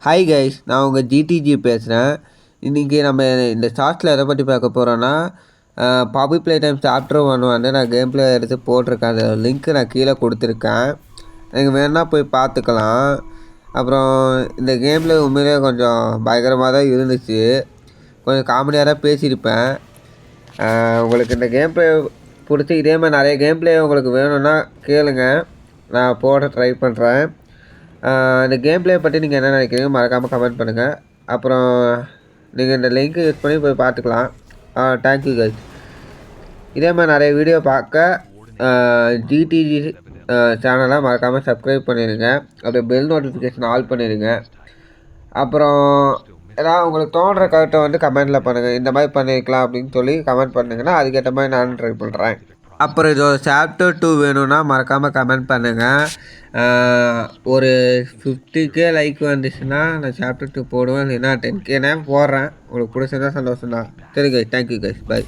Hi guys, நான் உங்கள் GTG பேசுகிறேன். இன்றைக்கி நம்ம இந்த ஷார்ட்ஸில் எதை பற்றி பார்க்க போகிறோன்னா, பப்ளிக் ப்ளே டைம் சாப்டர் 1 வந்து நான் கேம் ப்ளே எடுத்து போட்டிருக்கேன். அந்த லிங்க்கு நான் கீழே கொடுத்துருக்கேன். நீங்கள் வேணால் போய் பார்த்துக்கலாம். அப்புறம் இந்த கேமில் உண்மையிலே கொஞ்சம் பயங்கரமாக தான் இருந்துச்சு. கொஞ்சம் காமெடியாக தான் பேசியிருப்பேன். உங்களுக்கு இந்த கேம் ப்ளே பிடிச்சி இதே மாதிரி நிறைய கேம் ப்ளே உங்களுக்கு வேணும்னா கேளுங்க, நான் போட ட்ரை பண்ணுறேன். இந்த கேம் ப்ளே பற்றி நீங்கள் என்ன நினைக்கிறீங்க மறக்காமல் கமெண்ட் பண்ணுங்கள். அப்புறம் நீங்கள் இந்த லிங்க்கு யூஸ் பண்ணி போய் பார்த்துக்கலாம். Thank you guys. இதே மாதிரி நிறைய வீடியோ பார்க்க ஜிடிஜி சேனலை மறக்காமல் சப்ஸ்கிரைப் பண்ணிடுங்க. அப்படியே பெல் நோட்டிஃபிகேஷன் ஆல் பண்ணிடுங்க. அப்புறம் ஏதாவது உங்களுக்கு தோன்ற கருத்தை வந்து கமெண்டில் பண்ணுங்கள். இந்த மாதிரி பண்ணிக்கலாம் அப்படின்னு சொல்லி கமெண்ட் பண்ணிங்கன்னா அதுக்கேற்ற மாதிரி நானும் ட்ரை பண்ணுறேன். அப்புறம் இது ஒரு சாப்டர் 2 வேணும்னா மறக்காமல் கமெண்ட் பண்ணுங்கள். ஒரு 50K லைக் வந்துச்சுன்னா நான் சாப்டர் 2 போடுவேன். இல்லைன்னா 10K போடுறேன். உங்களுக்கு பிடிச்சதா சந்தோஷம் தான். சரி கைஸ், தேங்க்யூ கைஸ், பை.